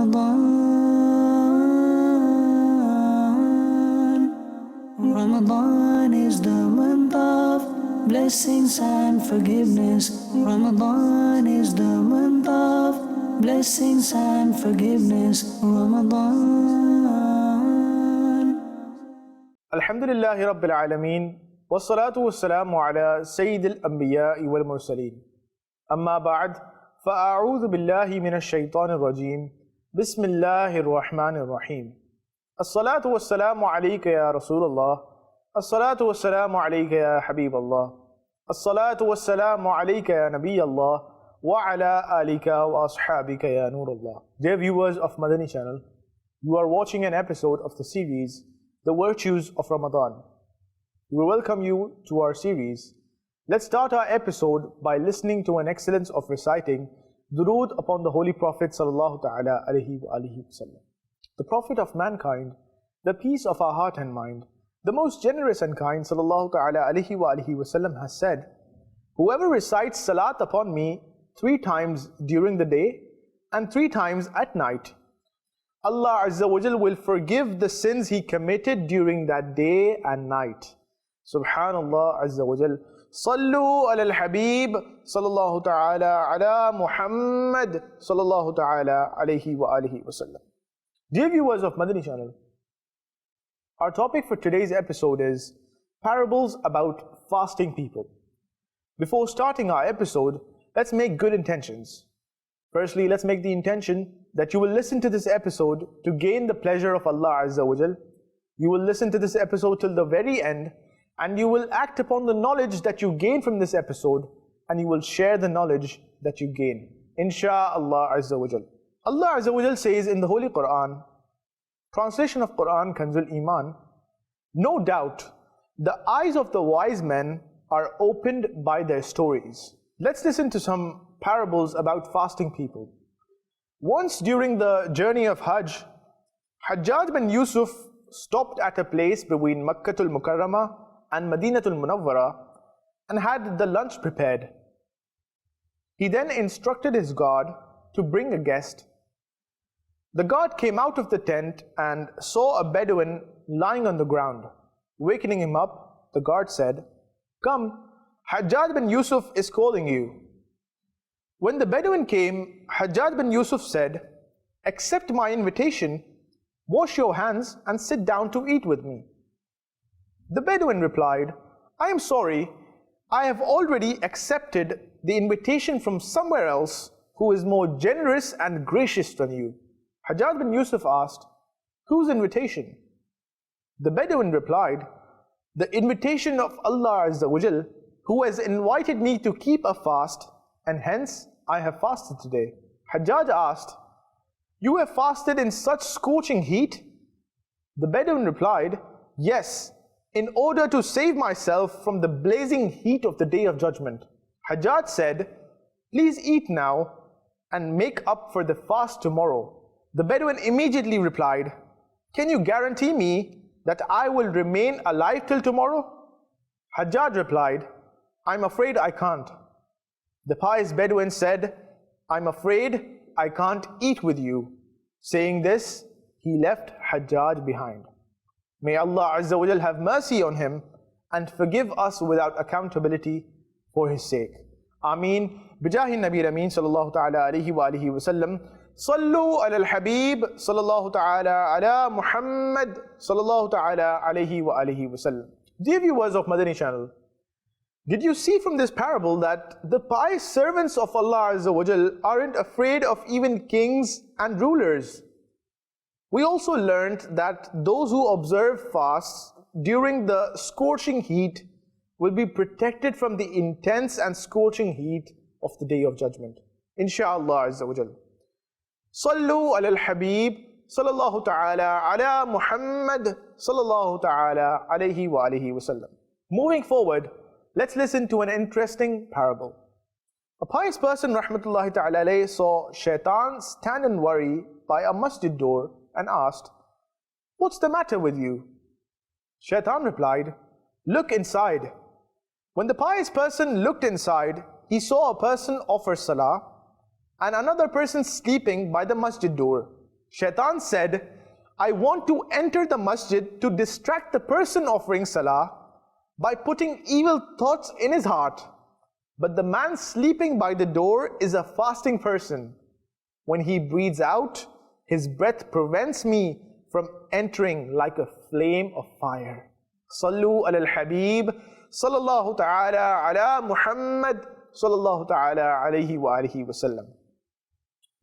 Ramadan. Ramadan is the month of blessings and forgiveness. Ramadan is the month of blessings and forgiveness. Ramadan. Alhamdulillahi Rabbil Alameen. Wassalatu wassalamu ala Sayyidil Anbiya'i wal Mursaleen. Amma ba'd. فأعوذ بالله من الشيطان الرجيم. بسم الله الرحمن الرحيم. الصلاة والسلام عليك يا رسول الله. الصلاة والسلام عليك يا حبيب الله. الصلاة والسلام عليك يا نبي الله. وعلى آلك وأصحابك يا نور الله. Dear viewers of Madani Channel, you are watching an episode of the series The Virtues of Ramadan. We welcome you to our series. Let's start our episode by listening to an excellence of reciting Durood upon the Holy Prophet sallallahu ta'ala alayhi wa alihi wasallam. The Prophet of mankind, the peace of our heart and mind, the most generous and kind sallallahu ta'ala alayhi wa alihi wasallam has said, whoever recites salat upon me 3 times during the day and 3 times at night, Allah Azza wa Jal will forgive the sins he committed during that day and night. Subhanallah Azza wa Jal. Sallu ala al-Habib sallallahu ta'ala ala Muhammad sallallahu ta'ala alayhi wa alihi wa sallam. Dear viewers of Madani Channel, our topic for today's episode is parables about fasting people. Before starting our episode, let's make good intentions. Firstly, let's make the intention that you will listen to this episode to gain the pleasure of Allah Azza wa Jal. You will listen to this episode till the very end, and you will act upon the knowledge that you gain from this episode, and you will share the knowledge that you gain. Insha'Allah Azza wa Jal. Allah Azza wa Jal says in the Holy Quran, translation of Quran, Kanzul Iman, no doubt, the eyes of the wise men are opened by their stories. Let's listen to some parables about fasting people. Once during the journey of Hajj, Hajjaj bin Yusuf stopped at a place between Makkatul Mukarramah and Madinatul Munawwara and had the lunch prepared. He then instructed his guard to bring a guest. The guard came out of the tent and saw a Bedouin lying on the ground. Wakening him up, the guard said, "Come, Hajjaj bin Yusuf is calling you." When the Bedouin came, Hajjaj bin Yusuf said, "Accept my invitation, wash your hands and sit down to eat with me." The Bedouin replied, "I am sorry, I have already accepted the invitation from somewhere else who is more generous and gracious than you." Hajjaj bin Yusuf asked, "Whose invitation?" The Bedouin replied, "The invitation of Allah Azza wa Jal, who has invited me to keep a fast, and hence I have fasted today." Hajjaj asked, "You have fasted in such scorching heat?" The Bedouin replied, "Yes, in order to save myself from the blazing heat of the day of judgment." Hajjaj said, "Please eat now and make up for the fast tomorrow." The Bedouin immediately replied, "Can you guarantee me that I will remain alive till tomorrow?" Hajjaj replied, "I'm afraid I can't." The pious Bedouin said, "I'm afraid I can't eat with you." Saying this, he left Hajjaj behind. May Allah Azza wa Jal have mercy on him and forgive us without accountability for his sake. Ameen. Bijahi Nabi Ameen sallallahu ta'ala alayhi wa alihi wa sallam. Sallu ala al-Habib sallallahu ta'ala ala Muhammad sallallahu ta'ala alayhi wa alihi wa sallam. Dear viewers of Madani Channel, did you see from this parable that the pious servants of Allah Azza wa Jal aren't afraid of even kings and rulers? We also learned that those who observe fasts during the scorching heat will be protected from the intense and scorching heat of the Day of Judgment. Insha'Allah Azza wa Jal. Sallu ala al-Habib sallallahu ta'ala ala Muhammad sallallahu ta'ala alayhi wa alihi wa sallam. Moving forward, let's listen to an interesting parable. A pious person, rahmatullahi ta'ala alayhi, saw shaitan stand and worry by a masjid door and asked, "What's the matter with you?" Shaitan replied, "Look inside." When the pious person looked inside, he saw a person offer salah and another person sleeping by the masjid door. Shaitan said, I want to enter the masjid to distract the person offering salah by putting evil thoughts in his heart. But the man sleeping by the door is a fasting person. When he breathes out, his breath prevents me from entering like a flame of fire. Sallu ala al-Habib, sallallahu ta'ala ala Muhammad, sallallahu ta'ala alayhi wa alihi wa sallam.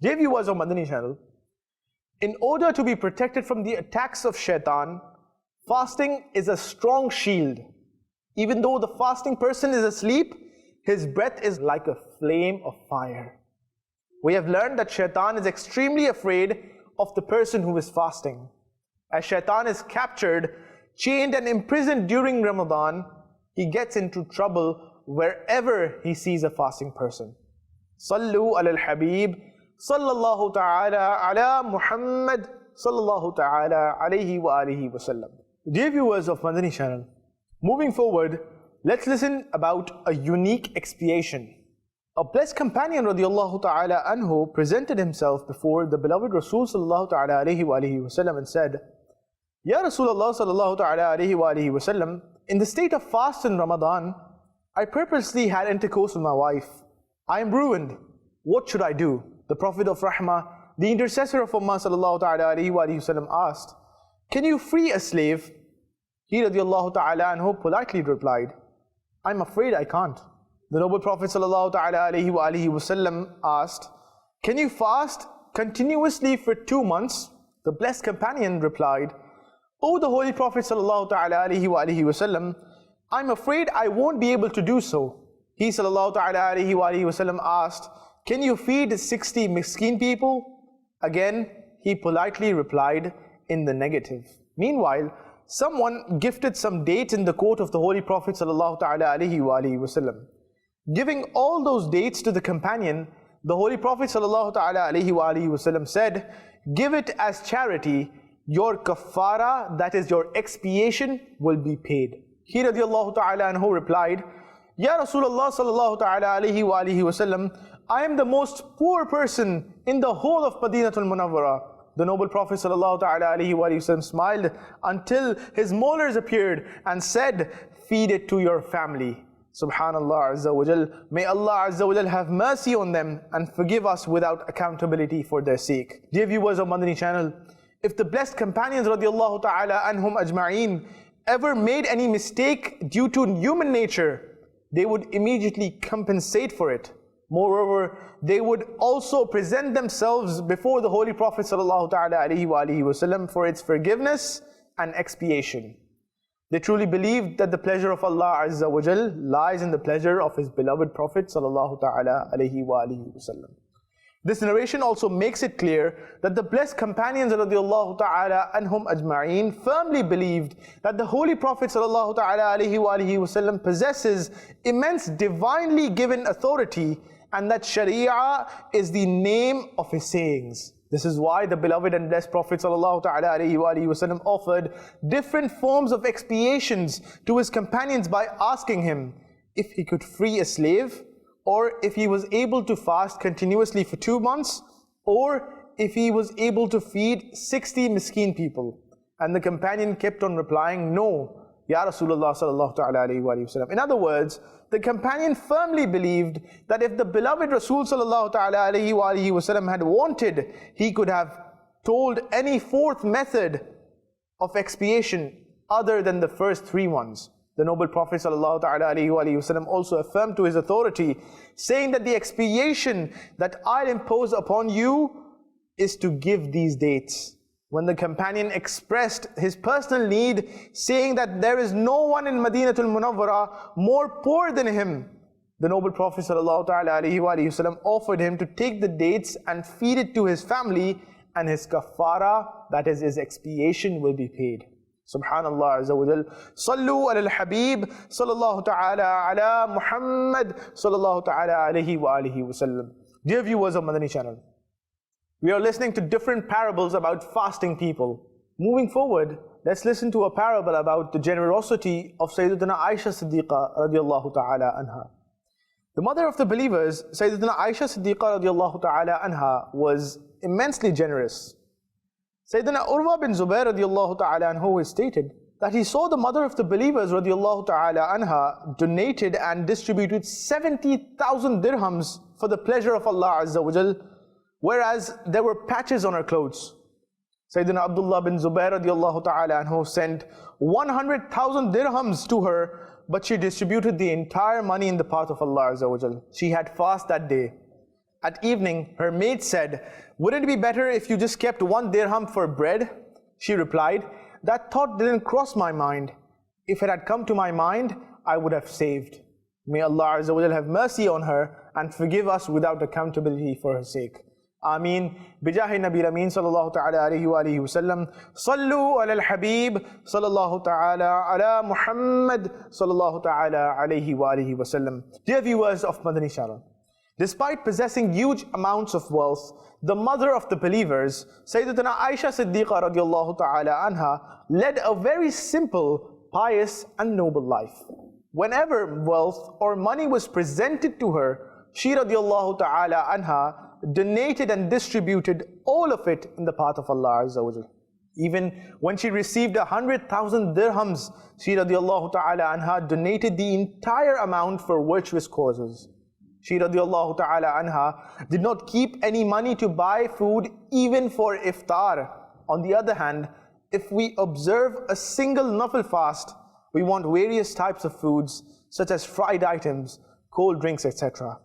Dear viewers of Madani Channel, in order to be protected from the attacks of shaitan, fasting is a strong shield. Even though the fasting person is asleep, his breath is like a flame of fire. We have learned that shaitan is extremely afraid of the person who is fasting. As shaitan is captured, chained and imprisoned during Ramadan, he gets into trouble wherever he sees a fasting person. Sallu ala al-Habib, sallallahu ta'ala ala Muhammad, sallallahu ta'ala alayhi wa alihi wa sallam. Dear viewers of Madani Channel, moving forward, let's listen about a unique expiation. A blessed companion radiallahu ta'ala anhu presented himself before the beloved Rasul sallallahu ta'ala alayhi wa alihi wa sallam and said, Ya Rasulullah sallallahu ta'ala alayhi wa alihi wa sallam, in the state of fast in Ramadan, I purposely had intercourse with my wife. I am ruined. What should I do? The Prophet of Rahmah, the intercessor of Ummah sallallahu ta'ala alayhi wa alihi wa sallam asked, can you free a slave? He radiallahu ta'ala anhu politely replied, I'm afraid I can't. The noble Prophet sallallahu ta'ala alayhi wa alihi wa sallam asked, can you fast continuously for 2 months? The blessed companion replied, O the Holy Prophet sallallahu ta'ala alayhi wa alihi wa sallam, I'm afraid I won't be able to do so. He sallallahu ta'ala alayhi wa alihi wa sallam asked, can you feed 60 miskeen people? Again, he politely replied in the negative. Meanwhile, someone gifted some dates in the court of the Holy Prophet sallallahu ta'ala alayhi wa alihi wa sallam. Giving all those dates to the companion, the Holy Prophet sallallahu ta'ala alayhi wa alihi wa sallam said, give it as charity, your kafara, that is your expiation, will be paid. He radiallahu ta'ala anhu replied, Ya Rasulullah sallallahu ta'ala alayhi wa alihi wa sallam, I am the most poor person in the whole of Madinatul Munawwara. The noble Prophet sallallahu ta'ala alayhi wa alihi wa sallam smiled until his molars appeared and said, feed it to your family. Subhanallah Azza wa Jal. May Allah Azza wa Jal have mercy on them and forgive us without accountability for their sake. Dear viewers of Madani Channel, if the blessed companions radiallahu ta'ala anhum ajma'een ever made any mistake due to human nature, they would immediately compensate for it. Moreover, they would also present themselves before the Holy Prophet sallallahu ta'ala alayhi wa alihi wa sallam for its forgiveness and expiation. They truly believed that the pleasure of Allah Azza wa Jal lies in the pleasure of His beloved Prophet sallallahu ta'ala alayhi wa alihi wa sallam. This narration also makes it clear that the blessed companions radiallahu ta'ala anhum ajma'een firmly believed that the Holy Prophet sallallahu ta'ala alayhi wa alihi wa sallam possesses immense divinely given authority and that Sharia is the name of his sayings. This is why the beloved and blessed Prophet sallallahu ta'ala alayhi wa alihi wa sallam offered different forms of expiations to his companions by asking him if he could free a slave, or if he was able to fast continuously for 2 months, or if he was able to feed 60 miskeen people. And the companion kept on replying, no, Ya Rasulullah sallallahu ta'ala alayhi wa sallam. In other words, the companion firmly believed that if the beloved Rasul sallallahu ta'ala alayhi wa sallam had wanted, he could have told any fourth method of expiation other than the first 3 ones. The noble Prophet sallallahu ta'ala alayhi wa sallam also affirmed to his authority, saying that the expiation that I'll impose upon you is to give these dates. When the companion expressed his personal need, saying that there is no one in Madinatul Munawwara more poor than him, the noble Prophet sallallahu ta'ala alayhi wa sallam offered him to take the dates and feed it to his family, and his kafara, that is his expiation, will be paid. Subhanallah Azza wa Jal. Sallu ala al-Habib, sallallahu ta'ala ala Muhammad, sallallahu ta'ala alayhi wa alihi wa sallam. Dear viewers of Madani Channel, we are listening to different parables about fasting people. Moving forward, let's listen to a parable about the generosity of Sayyidatuna Aisha Siddiqa radiallahu ta'ala anha. The mother of the believers, Sayyidatuna Aisha Siddiqa radiallahu ta'ala anha, was immensely generous. Sayyidina Urwa bin Zubair radiallahu ta'ala anhu is stated that he saw the mother of the believers radiallahu ta'ala anha donated and distributed 70,000 dirhams for the pleasure of Allah Azza wa Jal, whereas there were patches on her clothes. Sayyidina Abdullah bin Zubair radiallahu ta'ala anhu sent 100,000 dirhams to her, but she distributed the entire money in the path of Allah Azza wa Jal. She had fast that day. At evening, her maid said, "Wouldn't it be better if you just kept 1 dirham for bread?" She replied, "That thought didn't cross my mind. If it had come to my mind, I would have saved." May Allah Azza wa Jal have mercy on her and forgive us without accountability for her sake. Ameen. Bijahi Nabi Ameen sallallahu ta'ala alayhi wa alihi wa sallam. Sallu ala al-Habib sallallahu ta'ala ala Muhammad sallallahu ta'ala alayhi wa alihi wa sallam. Dear viewers of Madani Channel, despite possessing huge amounts of wealth, the mother of the believers, Sayyidatuna Aisha Siddiqa radiallahu ta'ala anha, led a very simple, pious and noble life. Whenever wealth or money was presented to her, she radiallahu ta'ala anha donated and distributed all of it in the path of Allah Azza wa Jal. Even when she received 100,000 dirhams, she radiallahu ta'ala anha donated the entire amount for virtuous causes. She radiallahu ta'ala anha did not keep any money to buy food even for iftar. On the other hand, if we observe a single nafil fast, we want various types of foods such as fried items, cold drinks, etc.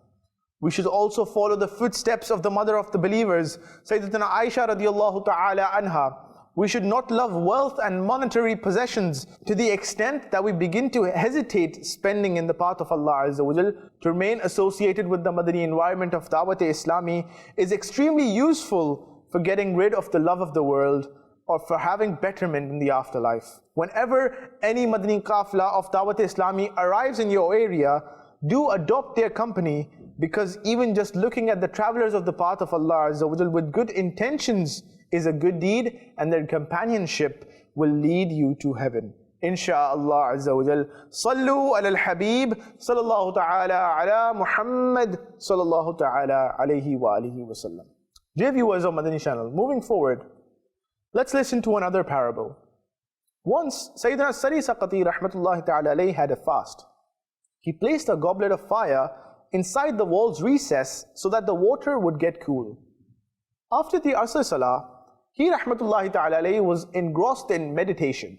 We should also follow the footsteps of the mother of the believers, Sayyidatuna Aisha radiallahu ta'ala anha. We should not love wealth and monetary possessions to the extent that we begin to hesitate spending in the path of Allah Azza wa Jal. To remain associated with the Madani environment of Dawat-e-Islami is extremely useful for getting rid of the love of the world or for having betterment in the afterlife. Whenever any Madani Qafla of Dawat-e-Islami arrives in your area, do adopt their company, because even just looking at the travelers of the path of Allah Azza wa Jal with good intentions is a good deed, and their companionship will lead you to heaven. Insha'Allah Azza wa Jal. Sallu ala al-Habib sallallahu ta'ala ala Muhammad sallallahu ta'ala alayhi wa alihi wa sallam. Dear viewers of Madani Channel, moving forward, let's listen to another parable. Once, Sayyidina Sari Saqati rahmatullahi ta'ala alayhi had a fast. He placed a goblet of fire inside the wall's recess so that the water would get cool. After the Asr Salah, he rahmatullahi ta'ala alayhi was engrossed in meditation.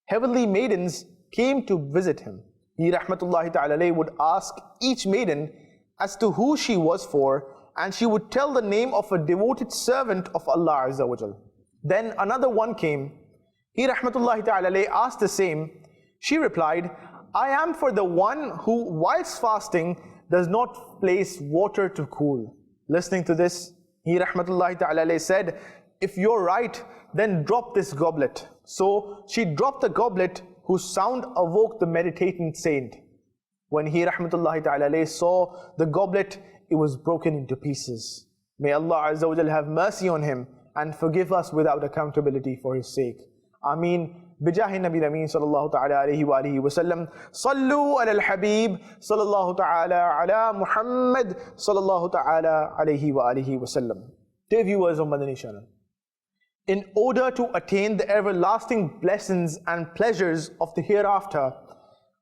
Heavenly maidens came to visit him. He rahmatullahi ta'ala alayhi would ask each maiden as to who she was for, and she would tell the name of a devoted servant of Allah Azza wa Jal. Then another one came. He rahmatullahi ta'ala alayhi asked the same. She replied, "I am for the one who, whilst fasting, does not place water to cool." Listening to this, he rahmatullahi ta'ala alayhi said, "If you're right, then drop this goblet." So she dropped the goblet, whose sound awoke the meditating saint. When he rahmatullahi ta'ala alayhi saw the goblet, it was broken into pieces. May Allah Azza wa Jal have mercy on him and forgive us without accountability for his sake. Ameen. Bijahi Nabi Ameen sallallahu ta'ala alayhi wa alihi wa sallam. Sallu ala al-Habib sallallahu ta'ala ala Muhammad sallallahu ta'ala alayhi wa alihi wa sallam. Dear viewers of Madani Channel, in order to attain the everlasting blessings and pleasures of the hereafter,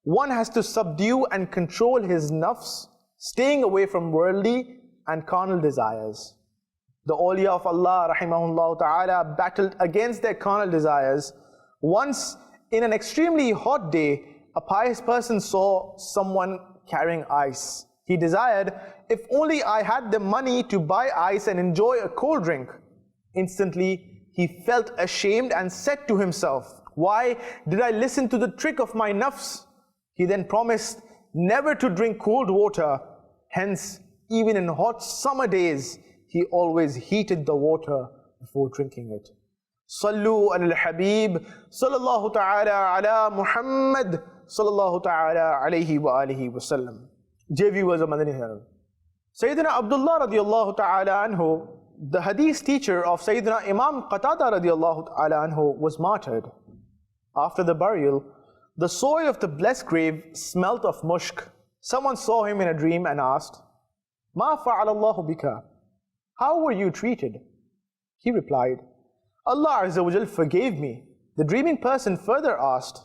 one has to subdue and control his nafs, staying away from worldly and carnal desires. The awliya of Allah rahimahullah ta'ala battled against their carnal desires. Once, in an extremely hot day, a pious person saw someone carrying ice. He desired, "If only I had the money to buy ice and enjoy a cold drink." Instantly, he felt ashamed and said to himself, "Why did I listen to the trick of my nafs?" He then promised never to drink cold water. Hence, even in hot summer days, he always heated the water before drinking it. Sallu ala al-Habib sallallahu ta'ala ala Muhammad sallallahu ta'ala alayhi wa alihi wa sallam. Dear viewers of Madani Channel, Sayyidina Abdullah radiallahu ta'ala anhu, the hadith teacher of Sayyidina Imam Qatada radiallahu ta'ala anhu, was martyred. After the burial, the soil of the blessed grave smelt of mushk. Someone saw him in a dream and asked, "Ma fa'ala Allahu bika?" How were you treated? He replied, Allah Azza wa Jal forgave me. The dreaming person further asked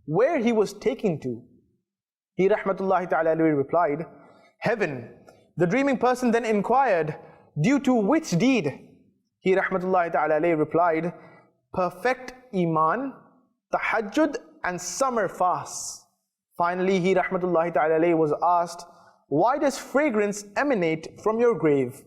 where he was taking to. He rahmatullahi ta'ala alayhi replied, heaven. The dreaming person then inquired, due to which deed? He rahmatullahi ta'ala alayhi replied, perfect iman, tahajjud and summer fasts. Finally, he rahmatullahi ta'ala alayhi was asked, why does fragrance emanate from your grave?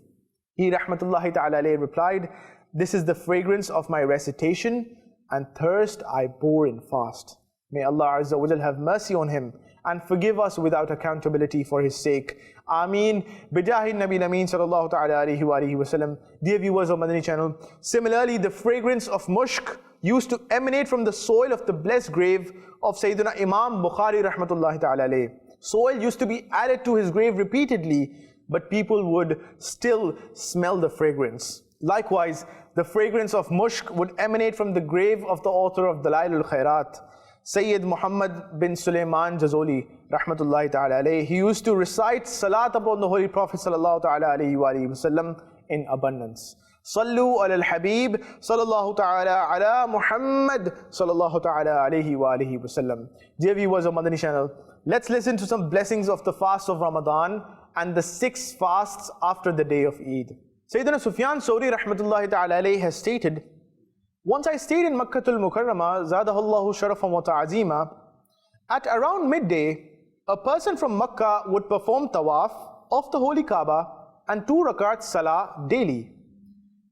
He rahmatullahi ta'ala alayhi replied, this is the fragrance of my recitation and thirst I bore in fast. May Allah Azza wa Jal have mercy on him and forgive us without accountability for his sake. Ameen. Bijahi Nabi Ameen sallallahu ta'ala alayhi wa alihi wa sallam. Dear viewers of Madani Channel, similarly the fragrance of mushk used to emanate from the soil of the blessed grave of Sayyidina Imam Bukhari rahmatullahi ta'ala alayhi. Soil used to be added to his grave repeatedly, but people would still smell the fragrance. Likewise, the fragrance of mushk would emanate from the grave of the author of Dalailul Khairat, Sayyid Muhammad bin Sulaiman Jazoli rahmatullahi ta'ala alayhi. He used to recite salat upon the Holy Prophet sallallahu ta'ala alayhi wa alihi wasallam in abundance. Sallu ala al-Habib sallallahu ta'ala ala Muhammad sallallahu ta'ala alayhi wa alihi wasallam. Dear viewers of Madani Channel, let's listen to some blessings of the fast of Ramadan and the 6 fasts after the day of Eid. Sayyidina Sufyan Sawri rahmatullahi ta'ala alayhi has stated, once I stayed in Makkatul Mukarramah, Zadahullahu Sharafan wa Ta'azima. At around midday, a person from Makkah would perform tawaf of the Holy Kaaba and 2 rakats salah daily.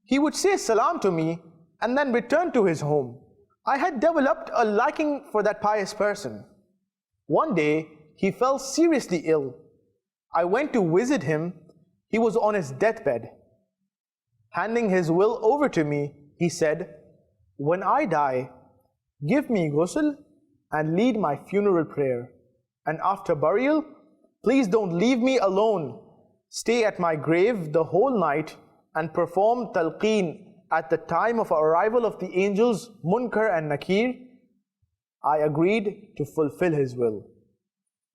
He would say salam to me and then return to his home. I had developed a liking for that pious person. One day, he fell seriously ill. I went to visit him. He was on his deathbed. Handing his will over to me, he said, when I die, give me ghusl and lead my funeral prayer. And after burial, please don't leave me alone. Stay at my grave the whole night and perform talqeen at the time of arrival of the angels Munkar and Nakir. I agreed to fulfill his will.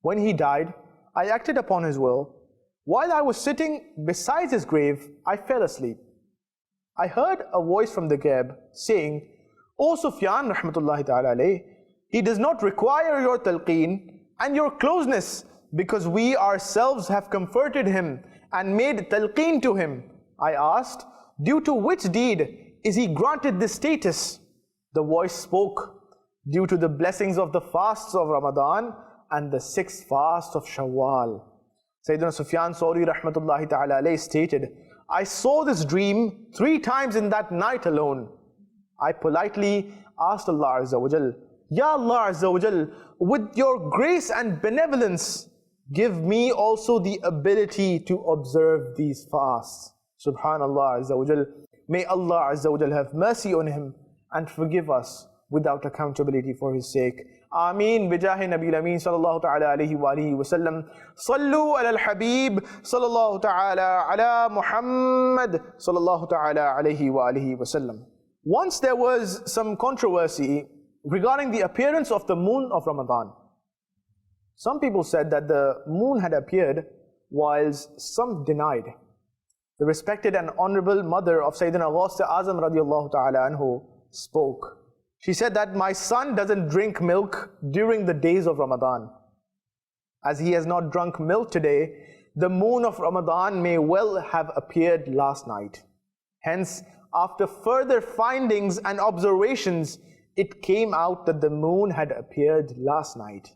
When he died, I acted upon his will. While I was sitting beside his grave, I fell asleep. I heard a voice from the Ghaib saying, O Sufyan rahmatullahi ta'ala alayhi, he does not require your talqeen and your closeness because we ourselves have comforted him and made talqeen to him. I asked, due to which deed is he granted this status? The voice spoke, due to the blessings of the fasts of Ramadan and the 6th fast of Shawwal. Sayyidina Sufyan Sawri rahmatullahi ta'ala alayhi stated, I saw this dream 3 times in that night alone. I politely asked Allah Azza wa Jal, Ya Allah Azza wa Jal, with your grace and benevolence, give me also the ability to observe these fasts. Subhanallah Azza wa Jal. May Allah Azza wa Jal have mercy on him and forgive us without accountability for his sake. Ameen. Bijahi Nabi Ameen sallallahu ta'ala alayhi wa alihi wa sallam. Sallu ala al-Habib sallallahu ta'ala ala Muhammad sallallahu ta'ala alayhi wa alihi wa sallam. Once there was some controversy regarding the appearance of the moon of Ramadan. Some people said that the moon had appeared, whilst some denied. The respected and honorable mother of Sayyidina Ghaus-e-Azam radiallahu ta'ala anhu spoke. She said that my son doesn't drink milk during the days of Ramadan. As he has not drunk milk today, the moon of Ramadan may well have appeared last night. Hence, after further findings and observations, it came out that the moon had appeared last night.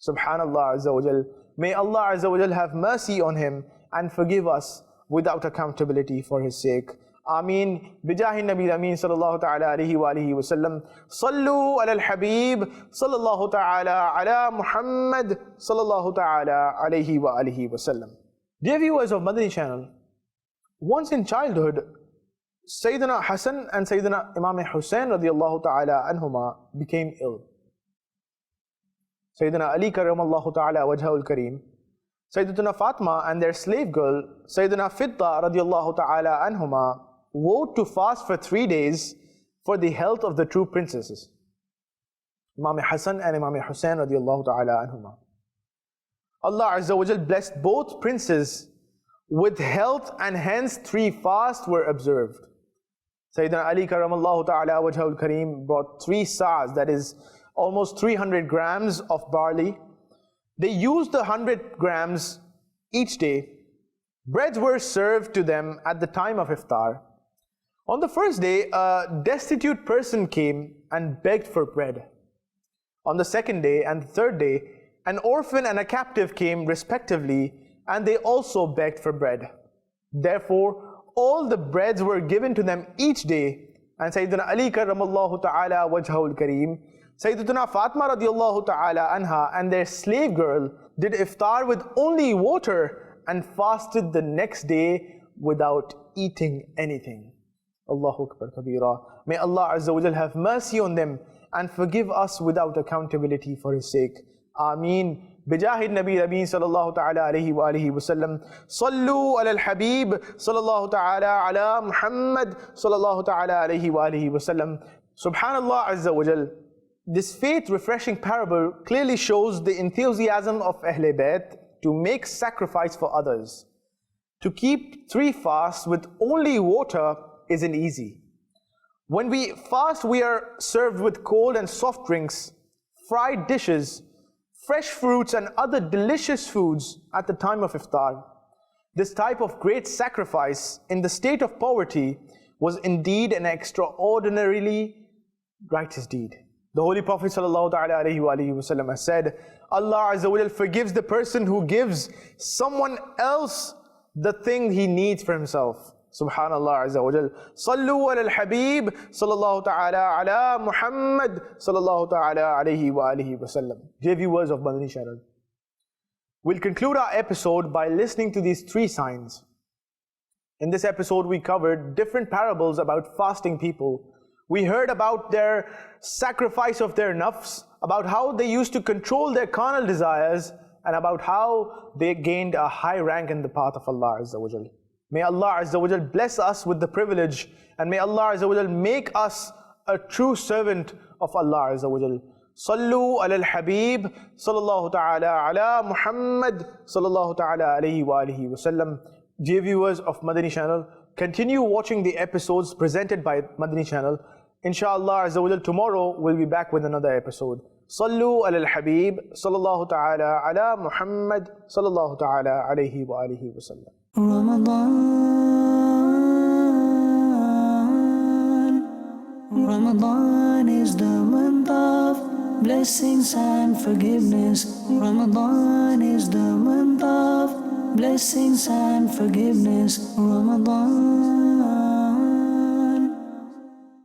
Subhanallah Azza wa Jal. May Allah Azza wa Jal have mercy on him and forgive us without accountability for his sake. Ameen. Bijahi Nabi Ameen sallallahu ta'ala alayhi wa alihi wa sallam. Sallu ala al-Habib sallallahu ta'ala ala Muhammad sallallahu ta'ala alayhi wa alihi wa sallam. Dear viewers of Madani Channel, once in childhood, Sayyidina Hassan and Sayyidina Imam Hussain radiallahu ta'ala anhuma became ill. Sayyidina Ali karamallahu ta'ala wajhahul kareem, Sayyidatuna Fatima and their slave girl, Sayyidina Fidda radiallahu ta'ala anhuma, vowed to fast for 3 days for the health of the true princesses, Imam Hassan and Imam Hussain radiallahu ta'ala anhuma. Allah Azza wa Jal blessed both princes with health, and hence 3 fasts were observed. Sayyidina Ali karamallahu ta'ala wajhahul kareem brought 3 sa'as, that is almost 300 grams of barley. They used the 100 grams each day. Breads were served to them at the time of iftar. On the first day, a destitute person came and begged for bread. On the second day and the third day, an orphan and a captive came respectively, and they also begged for bread. Therefore, all the breads were given to them each day, and Sayyidina Ali karamallahu ta'ala wajhahul kareem, Sayyidatuna Fatima radiallahu ta'ala anha and their slave girl did iftar with only water and fasted the next day without eating anything. Allahu Akbar Kabira. May Allah Azza wa Jal have mercy on them and forgive us without accountability for His sake. Ameen. بجاه النبي الأمين صلى الله تعالى عليه وآله وسلم. صلوا على الحبيب صلى الله تعالى على محمد صلى الله تعالى عليه وآله وسلم. Subhanallah Azza wa Jal. This faith-refreshing parable clearly shows the enthusiasm of Ahlul Bayt to make sacrifice for others. To keep 3 fasts with only water isn't easy. When we fast, we are served with cold and soft drinks, fried dishes, fresh fruits and other delicious foods at the time of iftar. This type of great sacrifice in the state of poverty was indeed an extraordinarily righteous deed. The Holy Prophet ﷺ has said, Allah Azza wa Jal forgives the person who gives someone else the thing he needs for himself. Subhanallah Azza wa Jal. Sallu ala al-Habib sallallahu ta'ala ala Muhammad sallallahu ta'ala alayhi wa alihi wa sallam. Dear viewers of Madani Channel, we'll conclude our episode by listening to these 3 signs. In this episode, we covered different parables about fasting people. We heard about their sacrifice of their nafs, about how they used to control their carnal desires, and about how they gained a high rank in the path of Allah Azza wa Jal. May Allah Azza wa Jal bless us with the privilege, and may Allah Azza wa Jal make us a true servant of Allah Azza wa Jal. Sallu ala al-Habib sallallahu ta'ala ala Muhammad sallallahu ta'ala alayhi wa alihi wa sallam. Dear viewers of Madani Channel, continue watching the episodes presented by Madani Channel. Inshallah Azza wa Jal, tomorrow we'll be back with another episode. Sallu ala al-Habib sallallahu ta'ala ala Muhammad sallallahu ta'ala alayhi wa alihi wa sallam. Ramadan is the month of blessings and forgiveness. Ramadan is the month of blessings and forgiveness. Ramadan